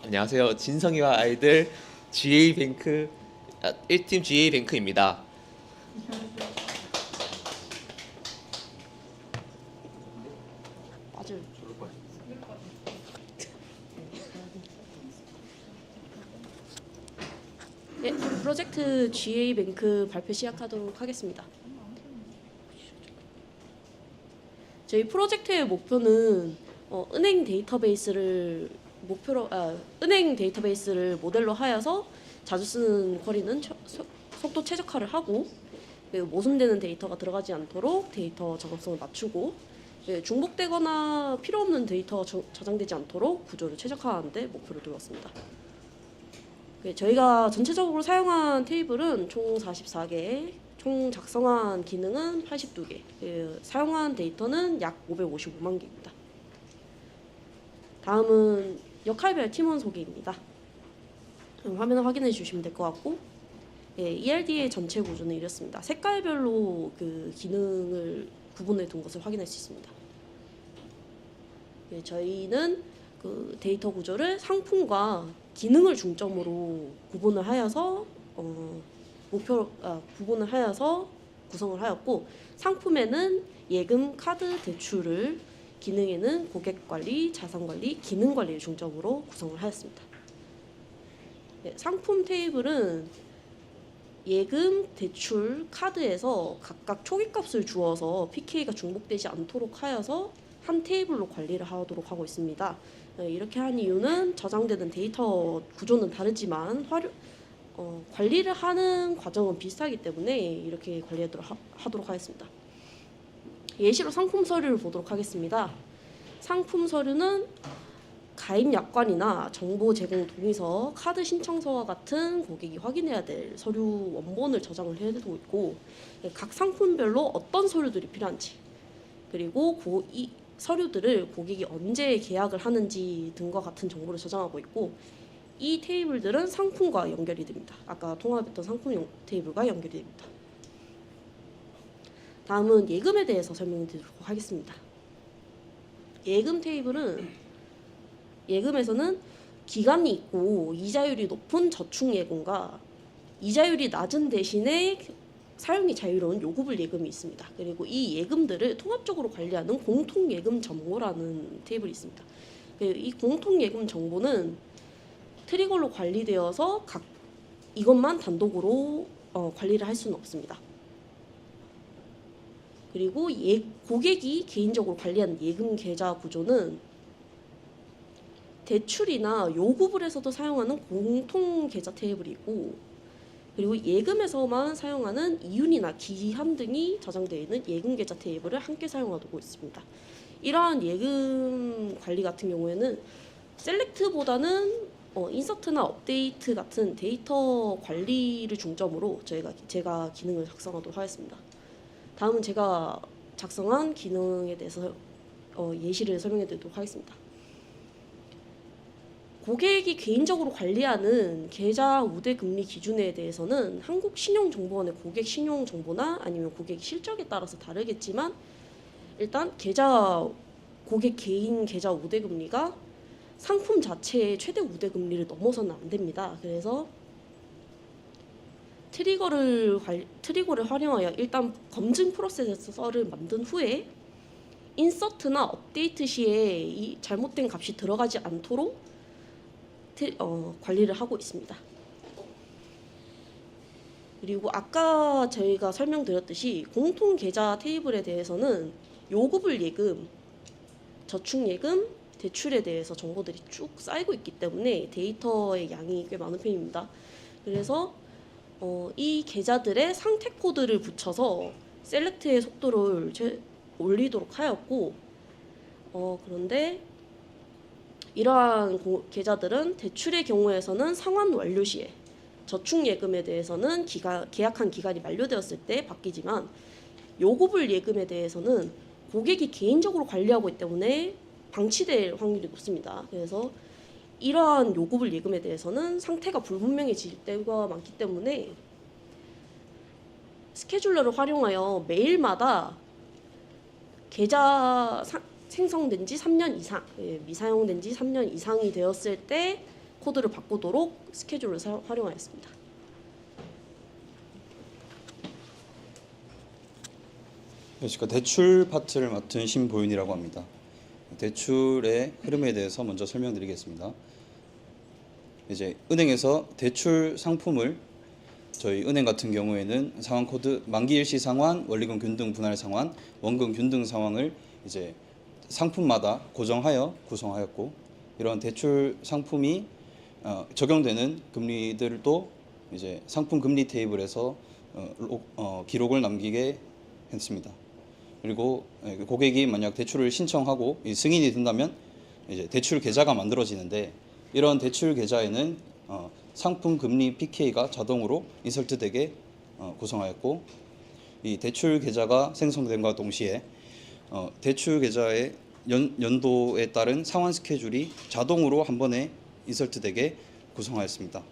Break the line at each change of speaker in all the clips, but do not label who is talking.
안녕하세요. 진성이와 아이들 GA뱅크 1팀 GA뱅크입니다.
맞아요. 네, 프로젝트 GA뱅크 발표 시작하도록 하겠습니다. 저희 프로젝트의 목표는 은행 데이터베이스를 모델로 하여서 자주 쓰는 쿼리는 속도 최적화를 하고, 모순되는 데이터가 들어가지 않도록 데이터 작업성을 맞추고, 중복되거나 필요 없는 데이터가 저장되지 않도록 구조를 최적화하는 데 목표를 두었습니다. 저희가 전체적으로 사용한 테이블은 총 44개, 총 작성한 기능은 82개, 사용한 데이터는 약 555만 개입니다. 다음은 역할별 팀원 소개입니다. 화면을 확인해 주시면 될 것 같고, ERD의 전체 구조는 이렇습니다. 색깔별로 그 기능을 구분해 둔 것을 확인할 수 있습니다. 저희는 그 데이터 구조를 상품과 기능을 중점으로 구분을 하여서 구분을 하여서 구성을 하였고, 상품에는 예금, 카드, 대출을, 기능에는 고객 관리, 자산 관리, 기능 관리를 중점으로 구성을 하였습니다. 상품 테이블은 예금, 대출, 카드에서 각각 초기값을 주어서 PK가 중복되지 않도록 하여서 한 테이블로 관리를 하도록 하고 있습니다. 이렇게 한 이유는 저장되는 데이터 구조는 다르지만 관리를 하는 과정은 비슷하기 때문에 이렇게 관리하도록 하겠습니다. 예시로 상품 서류를 보도록 하겠습니다. 상품 서류는 가입 약관이나 정보 제공 동의서, 카드 신청서와 같은 고객이 확인해야 될 서류 원본을 저장을 해두고 있고, 각 상품별로 어떤 서류들이 필요한지, 그리고 이 서류들을 고객이 언제 계약을 하는지 등과 같은 정보를 저장하고 있고, 이 테이블들은 상품과 연결이 됩니다. 아까 통합했던 상품 테이블과 연결이 됩니다. 다음은 예금에 대해서 설명드리도록 하겠습니다. 예금 테이블은 예금에서는 기간이 있고 이자율이 높은 저축예금과 이자율이 낮은 대신에 사용이 자유로운 요구불 예금이 있습니다. 그리고 이 예금들을 통합적으로 관리하는 공통예금 정보라는 테이블이 있습니다. 이 공통예금 정보는 트리거로 관리되어서 이것만 단독으로 관리를 할 수는 없습니다. 그리고 고객이 개인적으로 관리하는 예금 계좌 구조는 대출이나 요구불에서도 사용하는 공통 계좌 테이블이 있고, 그리고 예금에서만 사용하는 이윤이나 기한 등이 저장되어 있는 예금 계좌 테이블을 함께 사용하고 있습니다. 이러한 예금 관리 같은 경우에는 셀렉트보다는 인서트나 업데이트 같은 데이터 관리를 중점으로 제가 기능을 작성하도록 하겠습니다. 다음은 제가 작성한 기능에 대해서 예시를 설명해 드리도록 하겠습니다. 고객이 개인적으로 관리하는 계좌 우대 금리 기준에 대해서는 한국신용정보원의 고객 신용정보나 아니면 고객 실적에 따라서 다르겠지만, 일단 고객 개인 계좌 우대 금리가 상품 자체의 최대 우대 금리를 넘어서는 안 됩니다. 그래서 트리거를 활용하여 일단 검증 프로세서를 만든 후에 인서트나 업데이트 시에 이 잘못된 값이 들어가지 않도록 관리를 하고 있습니다. 그리고 아까 저희가 설명드렸듯이 공통 계좌 테이블에 대해서는 요구불 예금, 저축 예금, 대출에 대해서 정보들이 쭉 쌓이고 있기 때문에 데이터의 양이 꽤 많은 편입니다. 그래서 이 계좌들의 상태 코드를 붙여서 셀렉트의 속도를 올리도록 하였고, 그런데 이러한 계좌들은 대출의 경우에서는 상환 완료 시에, 저축 예금에 대해서는 계약한 기간이 만료되었을 때 바뀌지만, 요구불 예금에 대해서는 고객이 개인적으로 관리하고 있기 때문에 방치될 확률이 높습니다. 그래서 이러한 요구불 예금에 대해서는 상태가 불분명해질 때가 많기 때문에 스케줄러를 활용하여 매일마다 계좌 생성된 지 3년 이상, 미사용된 지 3년 이상이 되었을 때 코드를 바꾸도록 스케줄을 활용하였습니다.
그러니까 대출 파트를 맡은 신보윤이라고 합니다. 대출의 흐름에 대해서 먼저 설명드리겠습니다. 이제 은행에서 대출 상품을 저희 은행 같은 경우에는 상환 코드 만기 일시 상환, 원리금 균등 분할 상환, 원금 균등 상황을 이제 상품마다 고정하여 구성하였고, 이런 대출 상품이 적용되는 금리들도 이제 상품 금리 테이블에서 기록을 남기게 했습니다. 그리고 고객이 만약 대출을 신청하고 승인이 된다면 이제 대출 계좌가 만들어지는데, 이런 대출 계좌에는 상품 금리 PK가 자동으로 인설트되게 구성하였고, 이 대출 계좌가 생성됨과 동시에 대출 계좌의 연도에 따른 상환 스케줄이 자동으로 한 번에 인설트되게 구성하였습니다.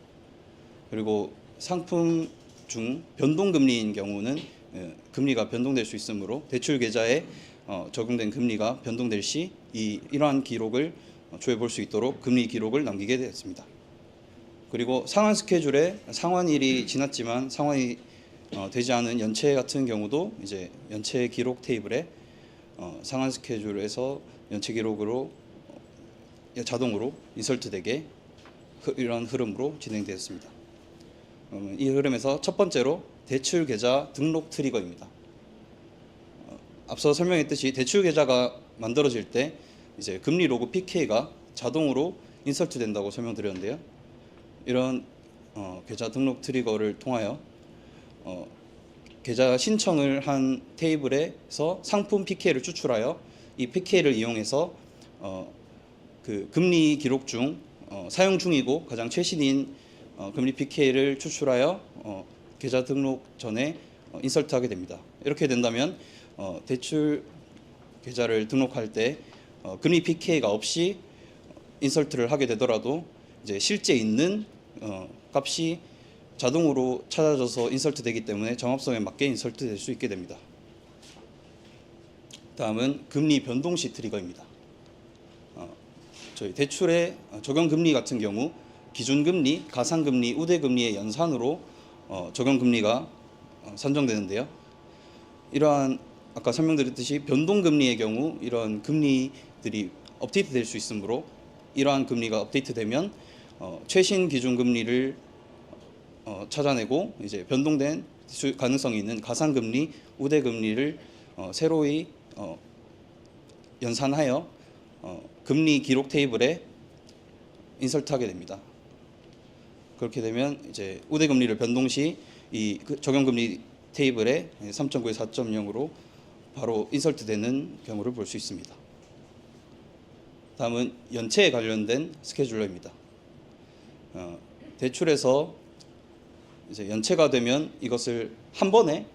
그리고 상품 중 변동금리인 경우는 금리가 변동될 수 있으므로 대출 계좌에 적용된 금리가 변동될 시 이러한 기록을 조회볼 수 있도록 금리 기록을 남기게 되었습니다. 그리고 상환 스케줄에 상환일이 지났지만 상환이 되지 않은 연체 같은 경우도 이제 연체 기록 테이블에 상환 스케줄에서 연체 기록으로 자동으로 인설트되게 이런 흐름으로 진행되었습니다. 이 흐름에서 첫 번째로 대출 계좌 등록 트리거입니다. 앞서 설명했듯이 대출 계좌가 만들어질 때 이제 금리 로그 PK가 자동으로 인설트 된다고 설명드렸는데요. 이런 계좌 등록 트리거를 통하여 계좌 신청을 한 테이블에서 상품 PK를 추출하여 이 PK를 이용해서 그 금리 기록 중 사용 중이고 가장 최신인 금리 PK를 추출하여 계좌 등록 전에 인설트하게 됩니다. 이렇게 된다면 대출 계좌를 등록할 때 금리 PK가 없이 인설트를 하게 되더라도 이제 실제 있는 값이 자동으로 찾아져서 인설트되기 때문에 정합성에 맞게 인설트될 수 있게 됩니다. 다음은 금리 변동시 트리거입니다. 저희 대출의 적용금리 같은 경우 기준금리, 가상금리, 우대금리의 연산으로 적용금리가 산정되는데요. 이러한 아까 설명드렸듯이 변동금리의 경우 이런 금리들이 업데이트될 수 있으므로 이러한 금리가 업데이트되면 최신 기준금리를 찾아내고 이제 변동된 가능성이 있는 가상금리, 우대금리를 새로이 연산하여 금리 기록 테이블에 인설트하게 됩니다. 그렇게 되면 이제 우대금리를 변동 시 이 적용금리 테이블에 3.9에 4.0으로 바로 인설트되는 경우를 볼 수 있습니다. 다음은 연체에 관련된 스케줄러입니다. 대출에서 이제 연체가 되면 이것을 한 번에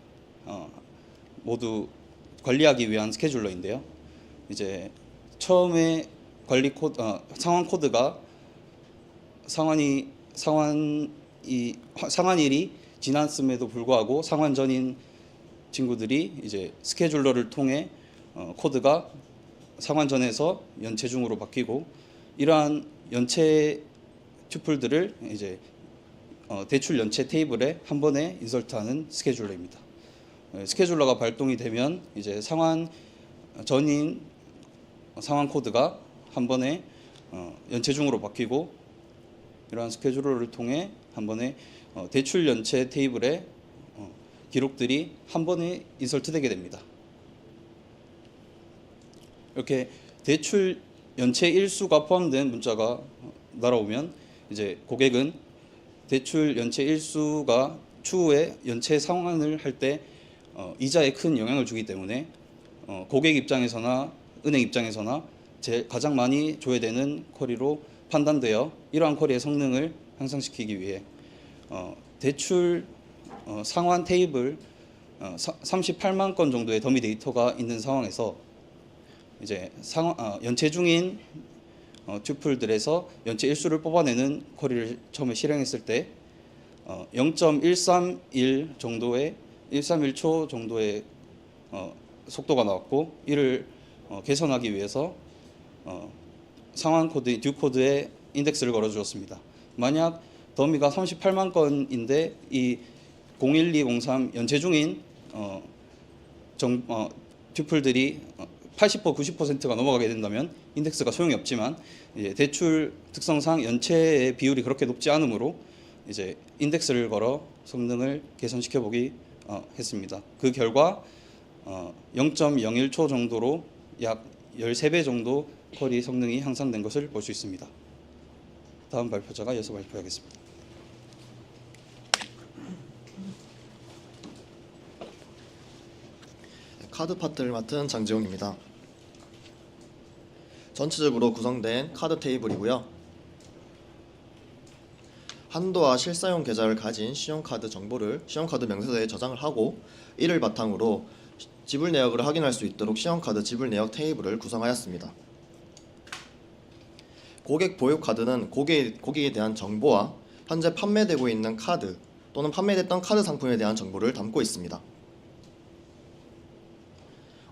모두 관리하기 위한 스케줄러인데요. 이제 처음에 관리 코드, 상환 코드가 상환일이 지났음에도 불구하고 상환 전인 친구들이 이제 스케줄러를 통해 코드가 상환 전에서 연체 중으로 바뀌고, 이러한 연체 튜플들을 이제 대출 연체 테이블에 한 번에 인설트하는 스케줄러입니다. 스케줄러가 발동이 되면 이제 상환 전인 상환 코드가 한 번에 연체 중으로 바뀌고, 이러한 스케줄러를 통해 한 번에 대출 연체 테이블에 기록들이 한 번에 인설트되게 됩니다. 이렇게 대출 연체 일수가 포함된 문자가 날아오면 이제 고객은 대출 연체 일수가 추후에 연체 상환을 할 때 이자에 큰 영향을 주기 때문에 고객 입장에서나 은행 입장에서나 가장 많이 줘야 되는 쿼리로 판단되어 이러한 쿼리의 성능을 향상시키기 위해 대출 상환 테이블 38만 건 정도의 더미 데이터가 있는 상황에서 이제 연체 중인 튜플들에서 연체 일수를 뽑아내는 쿼리를 처음에 실행했을 때 0.131 정도의 131초 정도의 속도가 나왔고, 이를 개선하기 위해서 상환 코드, 듀 코드의 인덱스를 걸어주었습니다. 만약 더미가 38만 건인데 이 01203 연체 중인 튜플들이 80% 90%가 넘어가게 된다면 인덱스가 소용이 없지만 이제 대출 특성상 연체의 비율이 그렇게 높지 않으므로 이제 인덱스를 걸어 성능을 개선시켜 보기 했습니다. 그 결과 0.01초 정도로 약 13배 정도 쿼리 성능이 향상된 것을 볼 수 있습니다. 다음 발표자가 이어서 발표하겠습니다.
카드 파트를 맡은 장지용입니다. 전체적으로 구성된 카드 테이블이고요. 한도와 실사용 계좌를 가진 신용카드 정보를 신용카드 명세서에 저장을 하고 이를 바탕으로 지불 내역을 확인할 수 있도록 신용카드 지불 내역 테이블을 구성하였습니다. 고객 보유 카드는 고객에 대한 정보와 현재 판매되고 있는 카드 또는 판매됐던 카드 상품에 대한 정보를 담고 있습니다.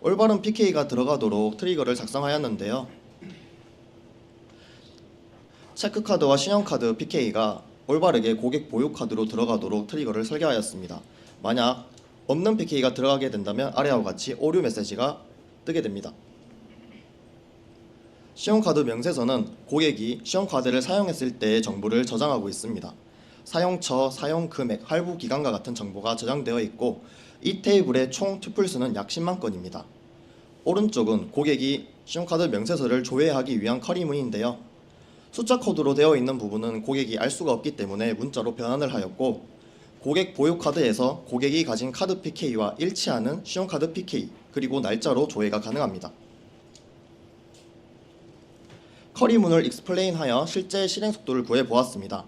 올바른 PK가 들어가도록 트리거를 작성하였는데요. 체크카드와 신용카드 PK가 올바르게 고객 보유 카드로 들어가도록 트리거를 설계하였습니다. 만약 없는 PK가 들어가게 된다면 아래와 같이 오류 메시지가 뜨게 됩니다. 신용카드 명세서는 고객이 신용카드를 사용했을 때의 정보를 저장하고 있습니다. 사용처, 사용금액, 할부기간과 같은 정보가 저장되어 있고 이 테이블의 총 튜플 수는 약 10만 건입니다. 오른쪽은 고객이 신용카드 명세서를 조회하기 위한 커리문인데요. 숫자 코드로 되어 있는 부분은 고객이 알 수가 없기 때문에 문자로 변환을 하였고 고객 보유 카드에서 고객이 가진 카드 PK와 일치하는 신용카드 PK 그리고 날짜로 조회가 가능합니다. 커리문을 익스플레인하여 실제 실행 속도를 구해보았습니다.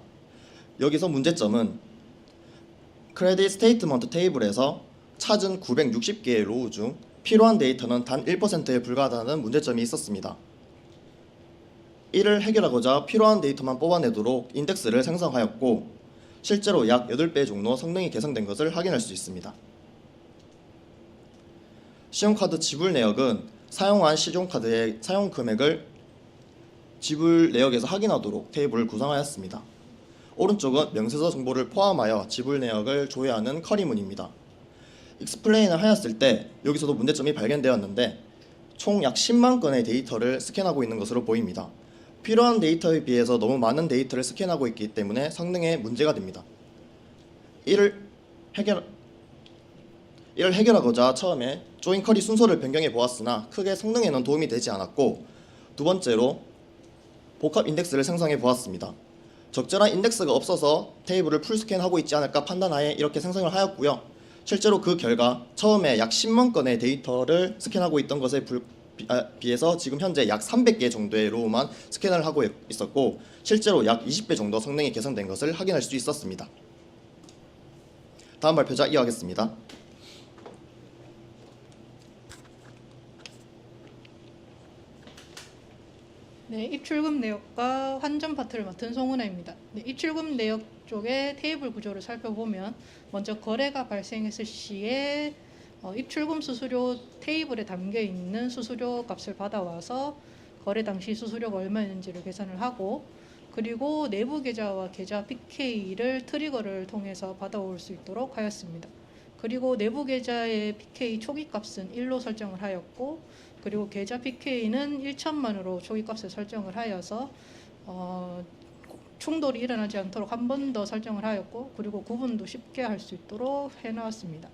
여기서 문제점은 크레딧 스테이트먼트 테이블에서 찾은 960개의 로우 중 필요한 데이터는 단 1%에 불과하다는 문제점이 있었습니다. 이를 해결하고자 필요한 데이터만 뽑아내도록 인덱스를 생성하였고 실제로 약 8배 정도 성능이 개선된 것을 확인할 수 있습니다. 신용카드 지불 내역은 사용한 신용카드의 사용 금액을 지불 내역에서 확인하도록 테이블을 구성하였습니다. 오른쪽은 명세서 정보를 포함하여 지불 내역을 조회하는 커리문입니다. 익스플레인을 하였을 때 여기서도 문제점이 발견되었는데 총 약 10만 건의 데이터를 스캔하고 있는 것으로 보입니다. 필요한 데이터에 비해서 너무 많은 데이터를 스캔하고 있기 때문에 성능에 문제가 됩니다. 이를 해결하고자 처음에 조인 커리 순서를 변경해 보았으나 크게 성능에는 도움이 되지 않았고 두 번째로 복합 인덱스를 생성해 보았습니다. 적절한 인덱스가 없어서 테이블을 풀스캔하고 있지 않을까 판단하에 이렇게 생성을 하였고요. 실제로 그 결과 처음에 약 10만 건의 데이터를 스캔하고 있던 것에 비해서 지금 현재 약 300개 정도의 로우만 스캔을 하고 있었고 실제로 약 20배 정도 성능이 개선된 것을 확인할 수 있었습니다. 다음 발표자 이어가겠습니다.
네, 입출금 내역과 환전 파트를 맡은 송은아입니다. 네, 입출금 내역 쪽의 테이블 구조를 살펴보면 먼저 거래가 발생했을 시에 입출금 수수료 테이블에 담겨 있는 수수료 값을 받아와서 거래 당시 수수료가 얼마였는지를 계산을 하고 그리고 내부 계좌와 계좌 PK를 트리거를 통해서 받아올 수 있도록 하였습니다. 그리고 내부 계좌의 PK 초기 값은 1로 설정을 하였고 그리고 계좌 PK는 1천만으로 초기 값을 설정을 하여서 충돌이 일어나지 않도록 한 번 더 설정을 하였고 그리고 구분도 쉽게 할 수 있도록 해놨습니다.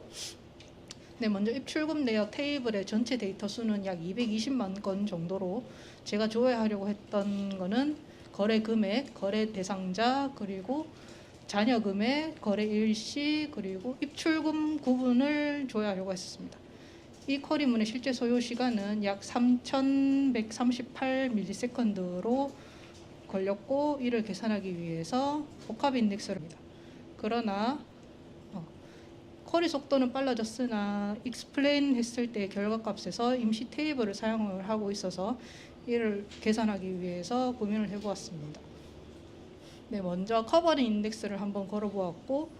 네, 먼저 입출금 내역 테이블의 전체 데이터 수는 약 220만 건 정도로 제가 조회하려고 했던 거는 거래 금액, 거래 대상자, 그리고 잔여 금액, 거래 일시, 그리고 입출금 구분을 조회하려고 했습니다. 이 쿼리문의 실제 소요 시간은 약 3138ms로 걸렸고 이를 계산하기 위해서 복합 인덱스를 합니다. 그러나 쿼리 속도는 빨라졌으나 익스플레인 했을 때 결과값에서 임시 테이블을 사용을 하고 있어서 이를 계산하기 위해서 고민을 해보았습니다. 네, 먼저 커버링 인덱스를 한번 걸어보았고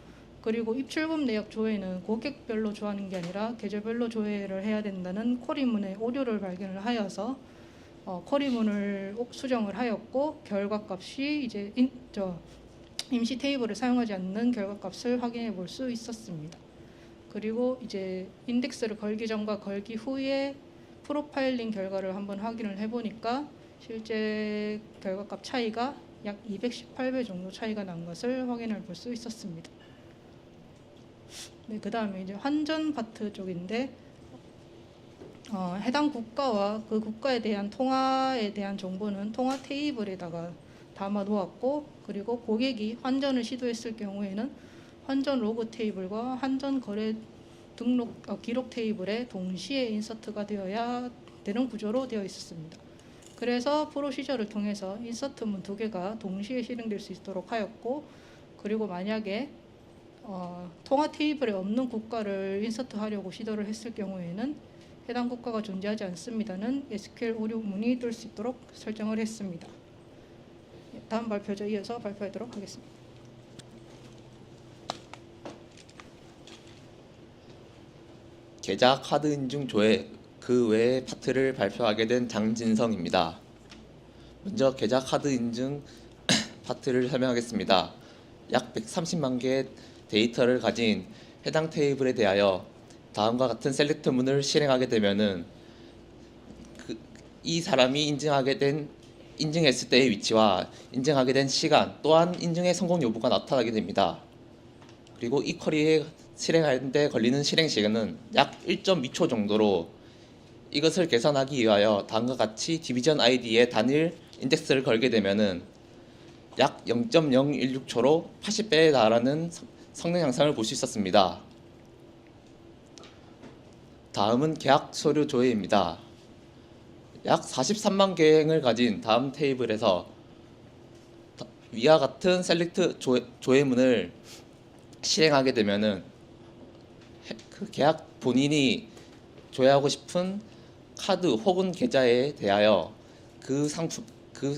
그리고 입출금 내역 조회는 고객별로 조회하는 게 아니라 계절별로 조회를 해야 된다는 쿼리문의 오류를 발견을 하여서 쿼리문을 수정을 하였고 결과값이 이제 임시 테이블을 사용하지 않는 결과값을 확인해 볼 수 있었습니다. 그리고 이제 인덱스를 걸기 전과 걸기 후에 프로파일링 결과를 한번 확인을 해보니까 실제 결과값 차이가 약 218배 정도 차이가 난 것을 확인해 볼 수 있었습니다. 네, 그 다음에 이제 환전 파트 쪽인데 해당 국가와 그 국가에 대한 통화에 대한 정보는 통화 테이블에다가 담아 놓았고, 그리고 고객이 환전을 시도했을 경우에는 환전 로그 테이블과 환전 거래 등록 기록 테이블에 동시에 인서트가 되어야 되는 구조로 되어 있었습니다. 그래서 프로시저를 통해서 인서트문 2개가 동시에 실행될 수 있도록 하였고, 그리고 만약에 통화 테이블에 없는 국가를 인서트하려고 시도를 했을 경우에는 해당 국가가 존재하지 않습니다는 SQL 오류문이 뜰 수 있도록 설정을 했습니다. 다음 발표자 이어서 발표하도록 하겠습니다.
계좌 카드 인증 조회 그 외의 파트를 발표하게 된 장진성입니다. 먼저 계좌 카드 인증 파트를 설명하겠습니다. 약 130만 개의 데이터를 가진 해당 테이블에 대하여 다음과 같은 셀렉트문을 실행하게 되면은 이 사람이 인증했을 때의 위치와 인증하게 된 시간 또한 인증의 성공 여부가 나타나게 됩니다. 그리고 이 쿼리에 실행하는 데 걸리는 실행 시간은 약 1.2초 정도로 이것을 계산하기 위하여 다음과 같이 디비전 아이디에 단일 인덱스를 걸게 되면은 약 0.016초로 80배에 달하는 성능 향상을 볼 수 있었습니다. 다음은 계약 서류 조회입니다. 약 43만 개행을 가진 다음 테이블에서 위와 같은 셀렉트 조회문을 실행하게 되면은 그 계약 본인이 조회하고 싶은 카드 혹은 계좌에 대하여 그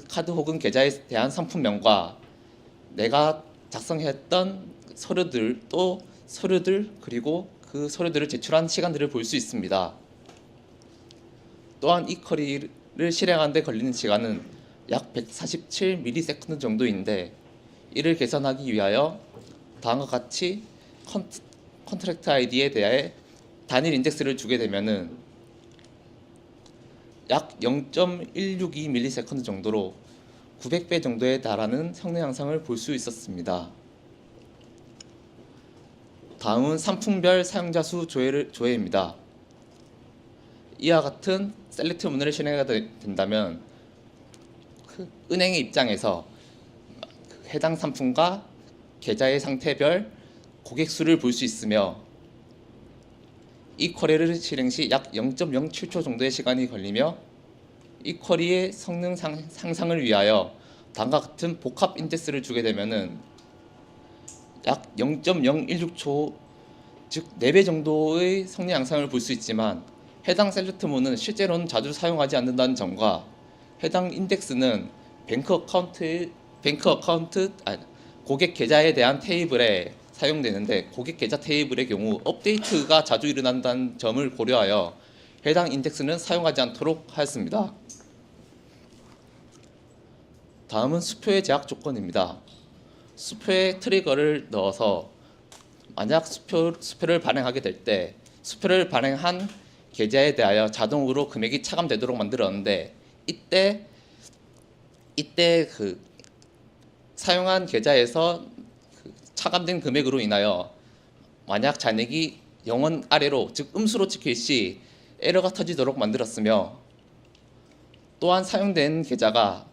카드 혹은 계좌에 대한 상품명과 내가 작성했던 서류들 그리고 그 서류들을 제출한 시간들을 볼 수 있습니다. 또한 이 쿼리를 실행하는 데 걸리는 시간은 약 147ms 정도인데 이를 계산하기 위하여 다음과 같이 컨트랙트 아이디에 대해 단일 인덱스를 주게 되면은 약 0.162ms 정도로 900배 정도에 달하는 성능 향상을 볼 수 있었습니다. 다음은 상품별 사용자 수 조회입니다. 이와 같은 셀렉트 문을 실행하게 된다면 은행의 입장에서 해당 상품과 계좌의 상태별 고객 수를 볼 수 있으며 이 쿼리를 실행 시 약 0.07초 정도의 시간이 걸리며 이 쿼리의 성능 향상을 위하여 다음과 같은 복합 인덱스를 주게 되면은 약 0.016초 즉 4배 정도의 성능 향상을 볼 수 있지만 해당 셀렉트문은 실제로는 자주 사용하지 않는다는 점과 해당 인덱스는 고객 계좌에 대한 테이블에 사용되는데 고객 계좌 테이블의 경우 업데이트가 자주 일어난다는 점을 고려하여 해당 인덱스는 사용하지 않도록 하였습니다. 다음은 수표의 제약 조건입니다. 수표에 트리거를 넣어서 만약 수표를 발행하게 될 때 수표를 발행한 계좌에 대하여 자동으로 금액이 차감되도록 만들었는데 이때 그 사용한 계좌에서 차감된 금액으로 인하여 만약 잔액이 0원 아래로 즉 음수로 찍힐 시 에러가 터지도록 만들었으며 또한 사용된 계좌가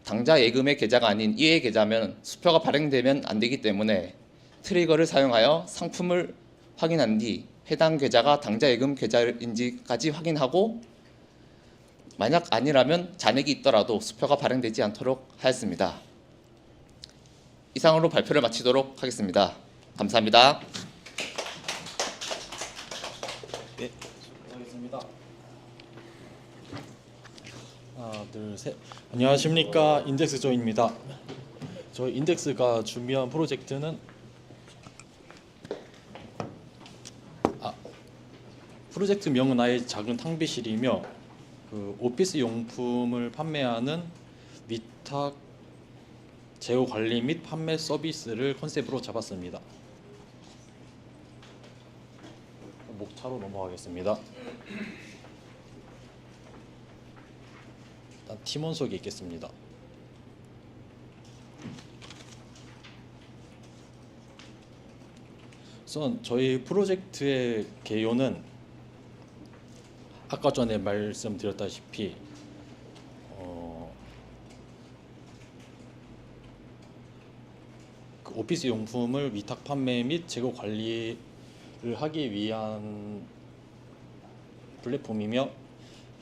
당좌 예금의 계좌가 아닌 이해 계좌면 수표가 발행되면 안 되기 때문에 트리거를 사용하여 상품을 확인한 뒤 해당 계좌가 당좌 예금 계좌인지까지 확인하고 만약 아니라면 잔액이 있더라도 수표가 발행되지 않도록 하였습니다. 이상으로 발표를 마치도록 하겠습니다. 감사합니다.
네, 수고하셨습니다. 하나, 둘, 셋. 안녕하십니까, 인덱스 조입니다. 저희 인덱스가 준비한 프로젝트는 프로젝트 명은 아예 작은 탕비실이며 그 오피스 용품을 판매하는 위탁 재고 관리 및 판매 서비스를 컨셉으로 잡았습니다. 목차로 넘어가겠습니다. 일단 팀원 소개 있겠습니다. 우선 저희 프로젝트의 개요는 아까 전에 말씀드렸다시피 그 오피스 용품을 위탁 판매 및 재고 관리를 하기 위한 플랫폼이며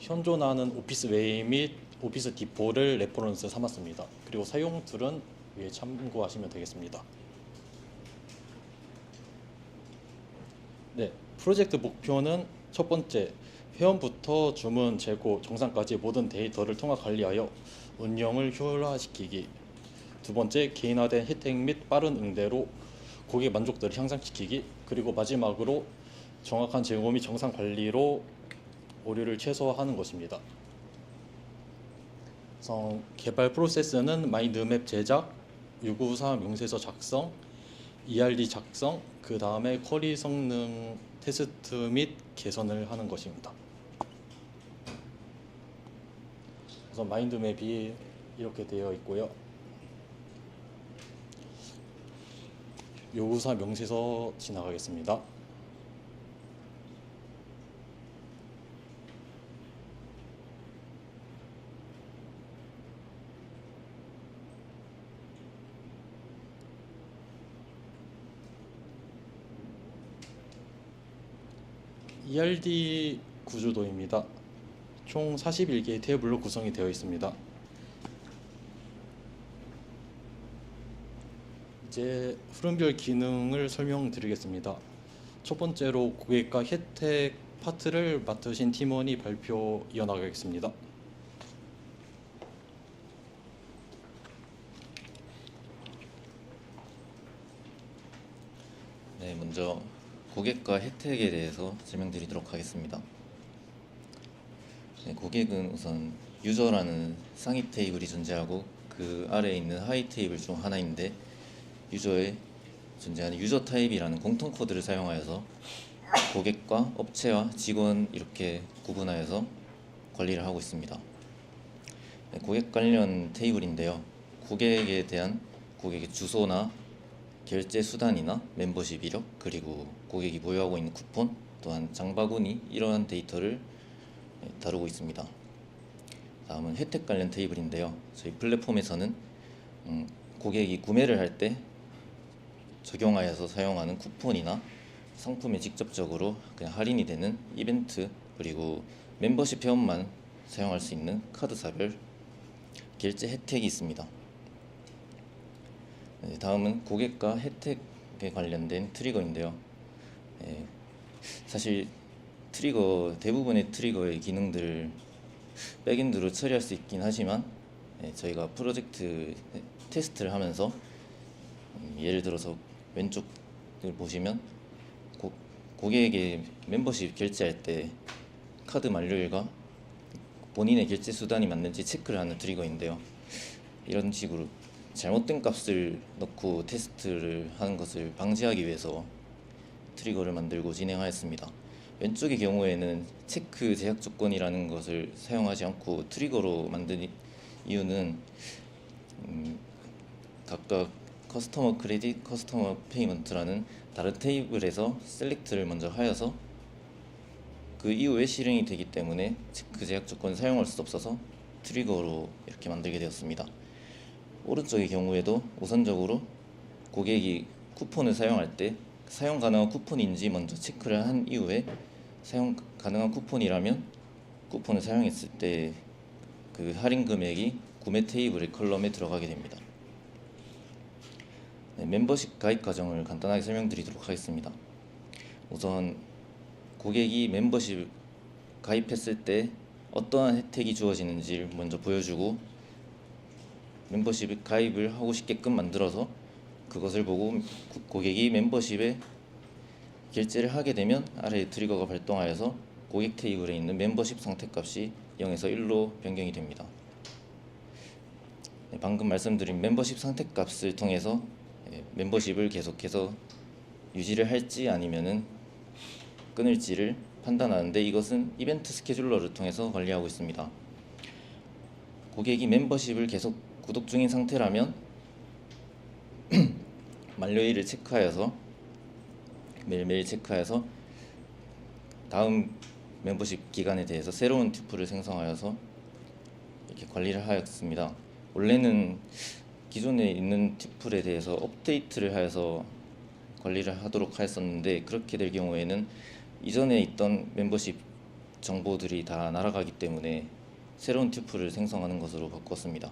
현존하는 오피스 웨이 및 오피스 디포를 레퍼런스 삼았습니다. 그리고 사용 툴은 위에 참고하시면 되겠습니다. 네, 프로젝트 목표는 첫 번째, 회원부터 주문, 재고, 정산까지 모든 데이터를 통합 관리하여 운영을 효율화시키기. 두 번째, 개인화된 혜택 및 빠른 응대로 고객 만족도를 향상시키기. 그리고 마지막으로 정확한 재고 및 정산 관리로 오류를 최소화하는 것입니다. 그래서 개발 프로세스는 마인드맵 제작, 요구사항 명세서 작성, ERD 작성, 그 다음에 쿼리 성능 테스트 및 개선을 하는 것입니다. 우선 마인드맵이 이렇게 되어 있고요. 요구사 명세서 지나가겠습니다. ERD 구조도입니다. 총 41개의 테이블로 구성이 되어 있습니다. 이제 흐름별 기능을 설명드리겠습니다. 첫 번째로 고객과 혜택 파트를 맡으신 팀원이 발표 이어나가겠습니다.
네, 먼저 고객과 혜택에 대해서 설명드리도록 하겠습니다. 네, 고객은 우선 유저라는 상위 테이블이 존재하고 그 아래에 있는 하위 테이블 중 하나인데, 유저에 존재하는 유저 타입이라는 공통 코드를 사용하여서 고객과 업체와 직원 이렇게 구분하여서 관리를 하고 있습니다. 네, 고객 관련 테이블인데요. 고객에 대한 고객의 주소나 결제 수단이나 멤버십 이력, 그리고 고객이 보유하고 있는 쿠폰, 또한 장바구니, 이러한 데이터를 다루고 있습니다. 다음은 혜택 관련 테이블인데요. 저희 플랫폼에서는 고객이 구매를 할 때 적용하여서 사용하는 쿠폰이나 상품에 직접적으로 그냥 할인이 되는 이벤트, 그리고 멤버십 회원만 사용할 수 있는 카드사별 결제 혜택이 있습니다. 네, 다음은 고객과 혜택에 관련된 트리거인데요. 사실 대부분의 트리거의 기능들을 백엔드로 처리할 수 있긴 하지만, 저희가 프로젝트 테스트를 하면서 예를 들어서 왼쪽을 보시면 고객에게 멤버십 결제할 때 카드 만료일과 본인의 결제 수단이 맞는지 체크를 하는 트리거인데요. 이런 식으로 잘못된 값을 넣고 테스트를 하는 것을 방지하기 위해서 트리거를 만들고 진행하였습니다. 왼쪽의 경우에는 체크 제약 조건이라는 것을 사용하지 않고 트리거로 만든 이유는 각각 커스터머 크레딧, 커스터머 페이먼트라는 다른 테이블에서 셀렉트를 먼저 하여서 그 이후에 실행이 되기 때문에 체크 제약 조건을 사용할 수 없어서 트리거로 이렇게 만들게 되었습니다. 오른쪽의 경우에도 우선적으로 고객이 쿠폰을 사용할 때 사용 가능한 쿠폰인지 먼저 체크를 한 이후에 사용 가능한 쿠폰이라면 쿠폰을 사용했을 때 그 할인 금액이 구매 테이블의 컬럼에 들어가게 됩니다. 네, 멤버십 가입 과정을 간단하게 설명드리도록 하겠습니다. 우선 고객이 멤버십 가입했을 때 어떠한 혜택이 주어지는지를 먼저 보여주고 멤버십 가입을 하고 싶게끔 만들어서 그것을 보고 고객이 멤버십에 결제를 하게 되면 아래의 트리거가 발동하여서 고객 테이블에 있는 멤버십 상태값이 0에서 1로 변경이 됩니다. 네, 방금 말씀드린 멤버십 상태값을 통해서 멤버십을 계속해서 유지를 할지 아니면은 끊을지를 판단하는데, 이것은 이벤트 스케줄러를 통해서 관리하고 있습니다. 고객이 멤버십을 계속 구독 중인 상태라면 만료일을 체크하여서 매일매일 체크하여서 다음 멤버십 기간에 대해서 새로운 튜플을 생성하여서 이렇게 관리를 하였습니다. 원래는 기존에 있는 튜플에 대해서 업데이트를 하여서 관리를 하도록 하였었는데, 그렇게 될 경우에는 이전에 있던 멤버십 정보들이 다 날아가기 때문에 새로운 튜플을 생성하는 것으로 바꿨습니다.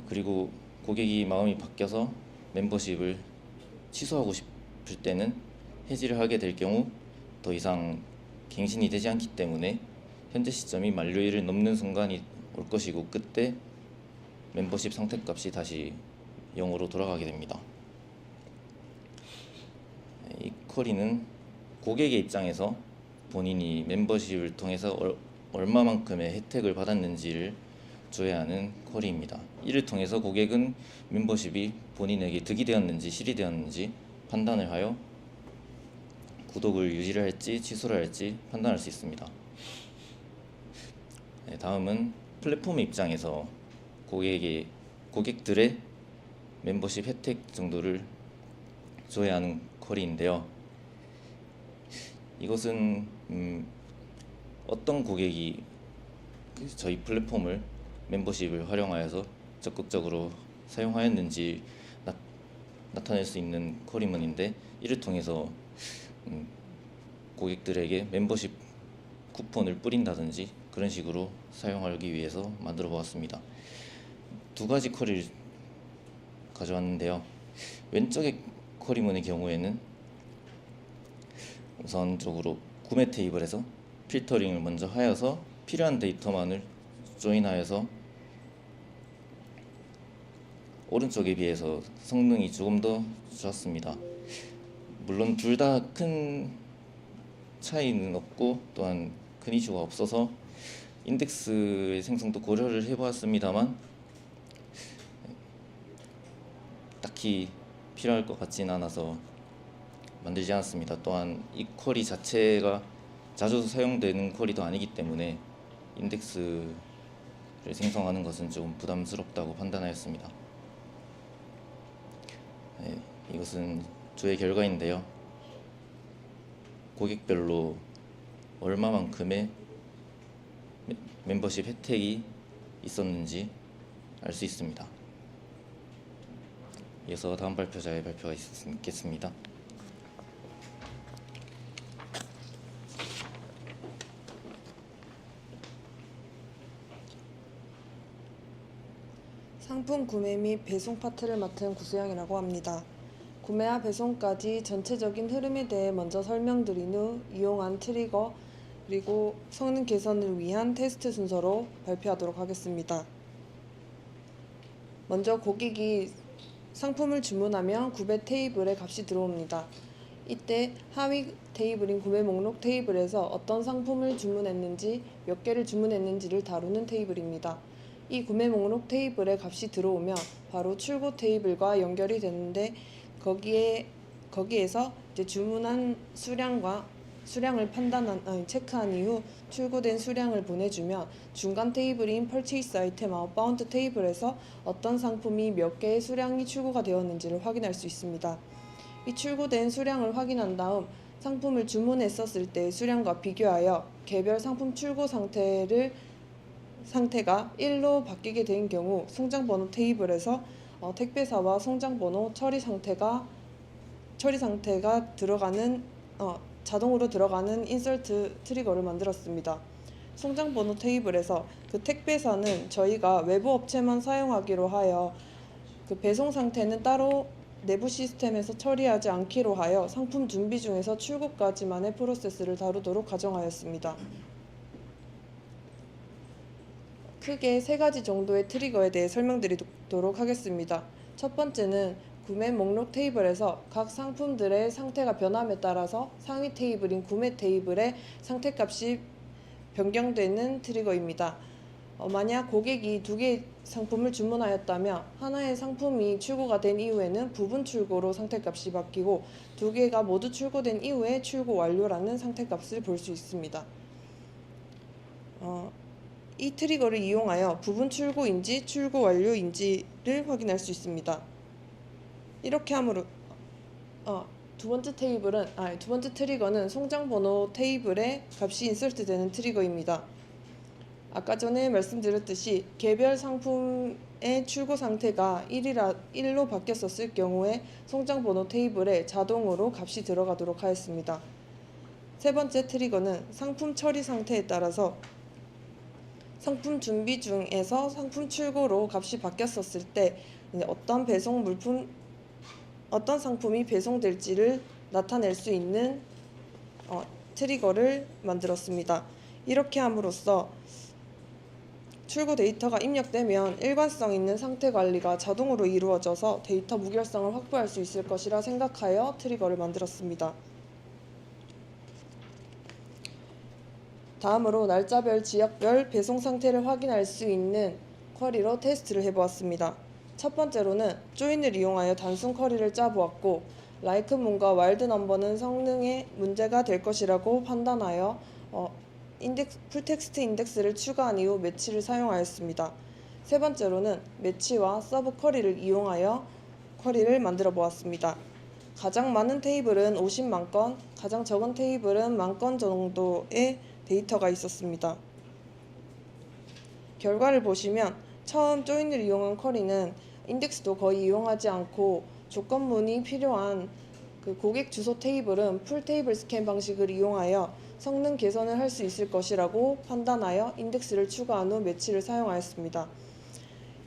그리고 고객이 마음이 바뀌어서 멤버십을 취소하고 싶을 때는 해지를 하게 될 경우 더 이상 갱신이 되지 않기 때문에 현재 시점이 만료일을 넘는 순간이 올 것이고, 그때 멤버십 상태값이 다시 0으로 돌아가게 됩니다. 이 쿼리는 고객의 입장에서 본인이 멤버십을 통해서 얼마만큼의 혜택을 받았는지를 조회하는 쿼리입니다. 이를 통해서 고객은 멤버십이 본인에게 득이 되었는지 실이 되었는지 판단을 하여 구독을 유지를 할지 취소를 할지 판단할 수 있습니다. 네, 다음은 플랫폼 입장에서 고객들의 멤버십 혜택 정도를 조회하는 쿼리인데요. 이것은 어떤 고객이 저희 플랫폼을 멤버십을 활용하여서 적극적으로 사용하였는지 나타낼 수 있는 쿼리문인데, 이를 통해서 고객들에게 멤버십 쿠폰을 뿌린다든지 그런 식으로 사용하기 위해서 만들어 보았습니다. 두 가지 쿼리를 가져왔는데요. 왼쪽의 쿼리문의 경우에는 우선적으로 구매 테이블에서 필터링을 먼저 하여서 필요한 데이터만을 조인하여서 오른쪽에 비해서 성능이 조금 더 좋았습니다. 물론 둘 다 큰 차이는 없고 또한 큰 이슈가 없어서 인덱스의 생성도 고려를 해보았습니다만 딱히 필요할 것 같지는 않아서 만들지 않았습니다. 또한 이 쿼리 자체가 자주 사용되는 쿼리도 아니기 때문에 인덱스를 생성하는 것은 좀 부담스럽다고 판단하였습니다. 네, 이것은 조회 결과인데요. 고객별로 얼마만큼의 멤버십 혜택이 있었는지 알 수 있습니다. 이어서 다음 발표자의 발표가 있겠습니다.
상품 구매 및 배송 파트를 맡은 구수영이라고 합니다. 구매와 배송까지 전체적인 흐름에 대해 먼저 설명드린 후 이용한 트리거 그리고 성능 개선을 위한 테스트 순서로 발표하도록 하겠습니다. 먼저 고객이 상품을 주문하면 구매 테이블에 값이 들어옵니다. 이때 하위 테이블인 구매 목록 테이블에서 어떤 상품을 주문했는지, 몇 개를 주문했는지를 다루는 테이블입니다. 이 구매 목록 테이블에 값이 들어오면 바로 출고 테이블과 연결이 되는데, 거기에서 이제 주문한 수량을 체크한 이후 출고된 수량을 보내주면 중간 테이블인 Purchase Item Outbound 테이블에서 어떤 상품이 몇 개의 수량이 출고가 되었는지를 확인할 수 있습니다. 이 출고된 수량을 확인한 다음 상품을 주문했었을 때의 수량과 비교하여 개별 상품 출고 상태가 1로 바뀌게 된 경우 송장번호 테이블에서 택배사와 송장번호 처리 상태가 들어가는 자동으로 들어가는 인서트 트리거를 만들었습니다. 송장번호 테이블에서 그 택배사는 저희가 외부 업체만 사용하기로 하여 그 배송 상태는 따로 내부 시스템에서 처리하지 않기로 하여 상품 준비 중에서 출고까지만의 프로세스를 다루도록 가정하였습니다. 크게 3가지 정도의 트리거에 대해 설명드리도록 하겠습니다. 첫 번째는 구매 목록 테이블에서 각 상품들의 상태가 변함에 따라서 상위 테이블인 구매 테이블의 상태값이 변경되는 트리거입니다. 만약 고객이 두 개의 상품을 주문하였다면 하나의 상품이 출고가 된 이후에는 부분 출고로 상태값이 바뀌고 두 개가 모두 출고된 이후에 출고 완료라는 상태값을 볼 수 있습니다. 이 트리거를 이용하여 부분 출고인지 출고 완료인지를 확인할 수 있습니다. 이렇게 함으로 두 번째 트리거는 송장번호 테이블에 값이 인설트되는 트리거입니다. 아까 전에 말씀드렸듯이 개별 상품의 출고 상태가 1로 바뀌었을 경우에 송장번호 테이블에 자동으로 값이 들어가도록 하였습니다. 세 번째 트리거는 상품 처리 상태에 따라서 상품 준비 중에서 상품 출고로 값이 바뀌었을 때 어떤 상품이 배송될지를 나타낼 수 있는 트리거를 만들었습니다. 이렇게 함으로써 출고 데이터가 입력되면 일관성 있는 상태 관리가 자동으로 이루어져서 데이터 무결성을 확보할 수 있을 것이라 생각하여 트리거를 만들었습니다. 다음으로 날짜별, 지역별 배송 상태를 확인할 수 있는 쿼리로 테스트를 해보았습니다. 첫 번째로는 조인을 이용하여 단순 쿼리를 짜보았고 라이크문과 와일드 넘버는 성능에 문제가 될 것이라고 판단하여 풀텍스트 인덱스를 추가한 이후 매치를 사용하였습니다. 세 번째로는 매치와 서브 쿼리를 이용하여 쿼리를 만들어 보았습니다. 가장 많은 테이블은 50만 건, 가장 적은 테이블은 10,000 건 정도의 데이터가 있었습니다. 결과를 보시면 처음 조인을 이용한 쿼리는 인덱스도 거의 이용하지 않고 조건문이 필요한 고객 주소 테이블은 풀 테이블 스캔 방식을 이용하여 성능 개선을 할 수 있을 것이라고 판단하여 인덱스를 추가한 후 매치를 사용하였습니다.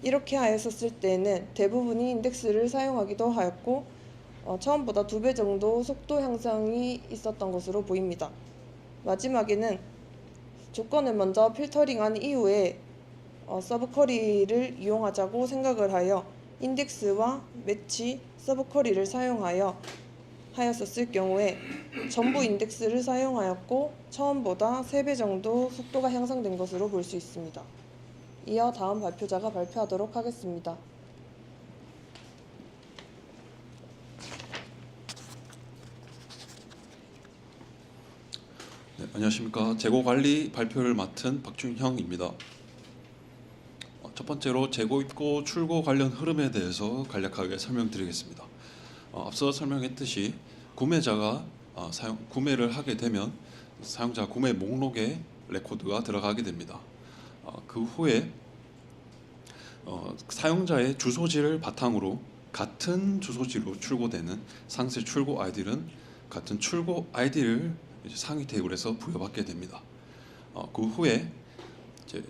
이렇게 하였을 때에는 대부분이 인덱스를 사용하기도 하였고 처음보다 2배 정도 속도 향상이 있었던 것으로 보입니다. 마지막에는 조건을 먼저 필터링한 이후에 서브 쿼리를 이용하자고 생각을 하여 인덱스와 매치, 서브 쿼리를 하였었을 경우에 전부 인덱스를 사용하였고 처음보다 3배 정도 속도가 향상된 것으로 볼 수 있습니다. 이어 다음 발표자가 발표하도록 하겠습니다.
네, 안녕하십니까. 재고관리 발표를 맡은 박준형입니다. 첫 번째로 재고 입고 출고 관련 흐름에 대해서 간략하게 설명드리겠습니다. 앞서 설명했듯이 구매자가 구매를 하게 되면 사용자 구매 목록에 레코드가 들어가게 됩니다. 그 후에 사용자의 주소지를 바탕으로 같은 주소지로 출고되는 상세 출고 아이디는 같은 출고 아이디를 상위 테이블에서 부여받게 됩니다. 그 후에 이제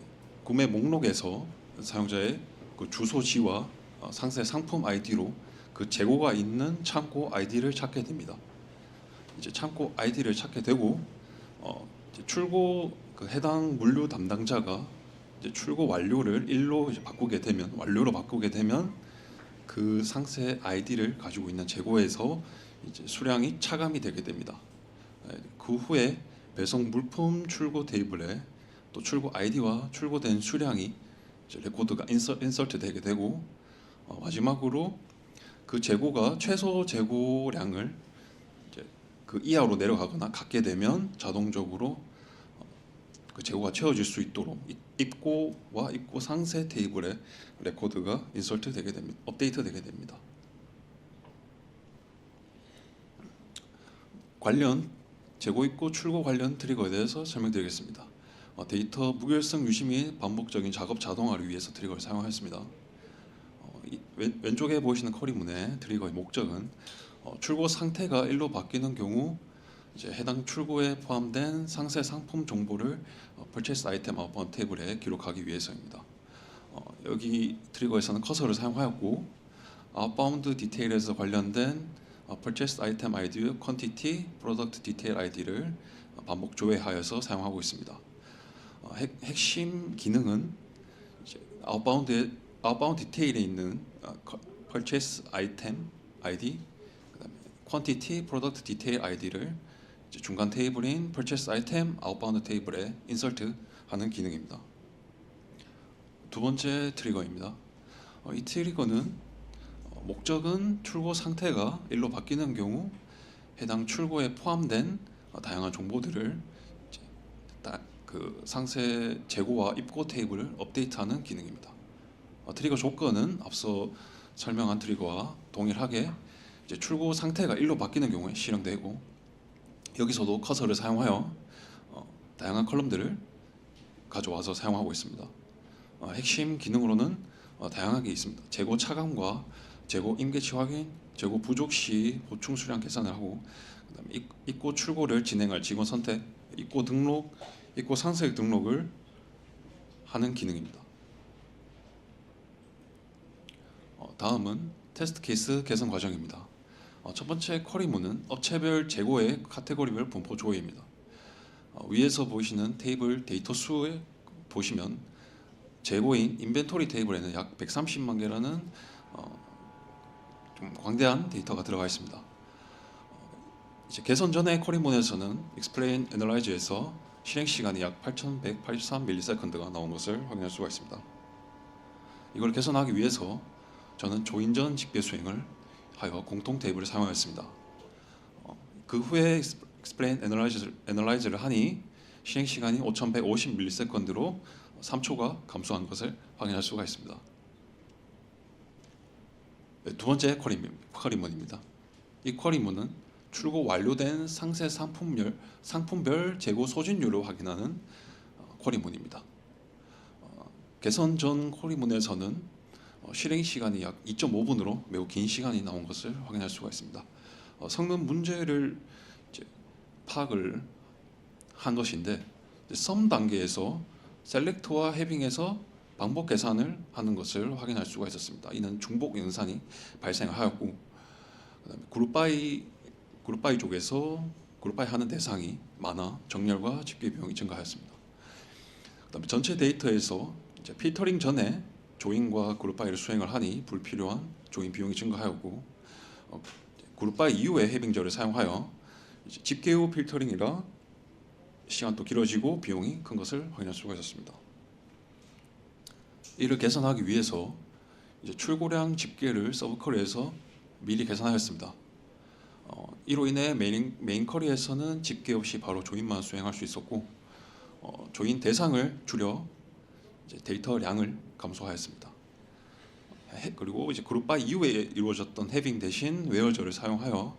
구매 목록에서 사용자의 그 주소지와 상세 상품 아이디로 그 재고가 있는 창고 아이디를 찾게 됩니다. 이제 창고 아이디를 찾게 되고 이제 출고 그 해당 물류 담당자가 이제 출고 완료를 1로 이제 완료로 바꾸게 되면 그 상세 아이디를 가지고 있는 재고에서 이제 수량이 차감이 되게 됩니다. 그 후에 배송 물품 출고 테이블에 또 출고 아이디와 출고된 수량이 이제 레코드가 인서트 되게 되고 마지막으로 그 재고가 최소 재고량을 이제 그 이하로 내려가거나 같게 되면 자동적으로 그 재고가 채워질 수 있도록 입고와 입고 상세 테이블에 레코드가 인서트 되게 됩니다. 업데이트 되게 됩니다. 관련 재고 입고 출고 관련 트리거에 대해서 설명드리겠습니다. 데이터 무결성 유지 및 반복적인 작업 자동화를 위해서 트리거를 사용하였습니다. 왼쪽에 보이시는 쿼리문의 트리거의 목적은 출고 상태가 1로 바뀌는 경우 이제 해당 출고에 포함된 상세 상품 정보를 Purchase Item Outbound 테이블에 기록하기 위해서입니다. 여기 트리거에서는 커서를 사용하였고 Outbound 디테일에서 관련된 Purchase Item ID와 Quantity Product Detail ID를 반복 조회하여서 사용하고 있습니다. 핵심 기능은 이제 Outbound 디테일에 있는 Purchase Item ID, 그다음에 Quantity Product Detail ID를 이제 중간 테이블인 Purchase Item Outbound 테이블에 인서트 하는 기능입니다. 두 번째 트리거입니다. 이 트리거는 목적은 출고 상태가 1로 바뀌는 경우 해당 출고에 포함된 다양한 정보들을 이제 그 상세 재고와 입고 테이블을 업데이트하는 기능입니다. 트리거 조건은 앞서 설명한 트리거와 동일하게 이제 출고 상태가 1로 바뀌는 경우에 실행되고, 여기서도 커서를 사용하여 다양한 컬럼들을 가져와서 사용하고 있습니다. 핵심 기능으로는 다양하게 있습니다. 재고 차감과 재고 임계치 확인, 재고 부족 시 보충 수량 계산을 하고, 그다음에 입고 출고를 진행할 직원 선택, 입고 등록, 입고 상세 등록을 하는 기능입니다. 다음은 테스트 케이스 개선 과정입니다. 첫 번째 쿼리문은 업체별 재고의 카테고리별 분포 조회입니다. 위에서 보시는 테이블 데이터 수에 보시면 재고인 인벤토리 테이블에는 약 130만 개라는 좀 광대한 데이터가 들어가 있습니다. 이제 개선 전의 쿼리문에서는 Explain Analyze에서 실행 시간이 약 8,183ms가 나온 것을 확인할 수가 있습니다. 이걸 개선하기 위해서 저는 조인 전 집계 수행을 하여 공통 테이블을 사용하였습니다. 그 후에 Explain Analyze를 하니 실행 시간이 5,150ms로 3초가 감소한 것을 확인할 수가 있습니다. 두 번째 쿼리문입니다. 이 쿼리문은 출고 완료된 상세 상품별 재고 소진율을 확인하는 쿼리문입니다. 개선 전 쿼리문에서는 실행 시간이 약 2.5분으로 매우 긴 시간이 나온 것을 확인할 수가 있습니다. 성능 문제를 이제 파악을 한 것인데, 썸 단계에서 셀렉트와 해빙에서 반복 계산을 하는 것을 확인할 수가 있었습니다. 이는 중복 연산이 발생하였고, 그다음에 그룹바이 쪽에서 그룹바이 하는 대상이 많아 정렬과 집계 비용이 증가하였습니다. 그다음에 전체 데이터에서 이제 필터링 전에 조인과 그룹바이를 수행을 하니 불필요한 조인 비용이 증가하였고, 그룹바이 이후에 해빙절을 사용하여 이제 집계 후 필터링이라 시간도 길어지고 비용이 큰 것을 확인할 수가 있었습니다. 이를 개선하기 위해서 이제 출고량 집계를 서브 쿼리에서 미리 계산하였습니다. 이로 인해 메인 쿼리에서는 집계 없이 바로 조인만 수행할 수 있었고, 조인 대상을 줄여 이제 데이터량을 감소하였습니다. 그리고 이제 그룹바이 이후에 이루어졌던 해빙 대신 웨어절을 사용하여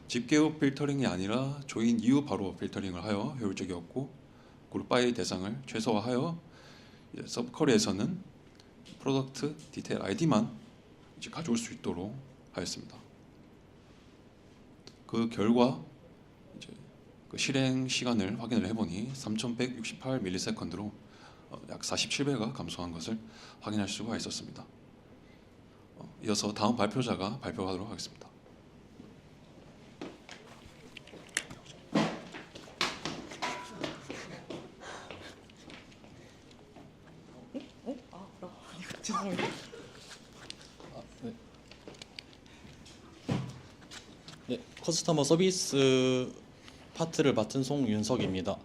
집계 후 필터링이 아니라 조인 이후 바로 필터링을 하여 효율적이었고, 그룹바이 대상을 최소화하여 서브 쿼리에서는 프로덕트 디테일 아이디만 이제 가져올 수 있도록 하였습니다. 그 결과 이제 그 실행 시간을 확인을 해보니 3,168ms로 약 47배가 감소한 것을 확인할 수가 있었습니다. 이어서 다음 발표자가 발표하도록 하겠습니다.
네, 커스터머 서비스 파트를 맡은 송윤석입니다.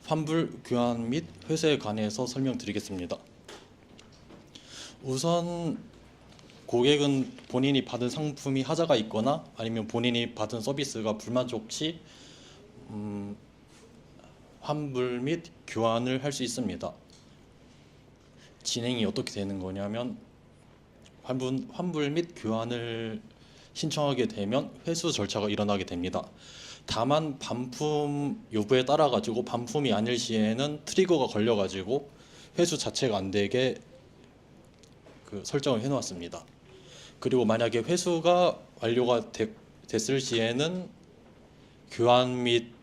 환불, 교환 및 회수에 관해서 설명드리겠습니다. 우선 고객은 본인이 받은 상품이 하자가 있거나 아니면 본인이 받은 서비스가 불만족 시 환불 및 교환을 할 수 있습니다. 진행이 어떻게 되는 거냐면 환불 및 교환을 신청하게 되면 회수 절차가 일어나게 됩니다. 다만 반품 여부에 따라 가지고 반품이 아닐 시에는 트리거가 걸려 가지고 회수 자체가 안 되게 설정을 해 놓았습니다. 그리고 만약에 회수가 완료가 됐을 시에는 교환 및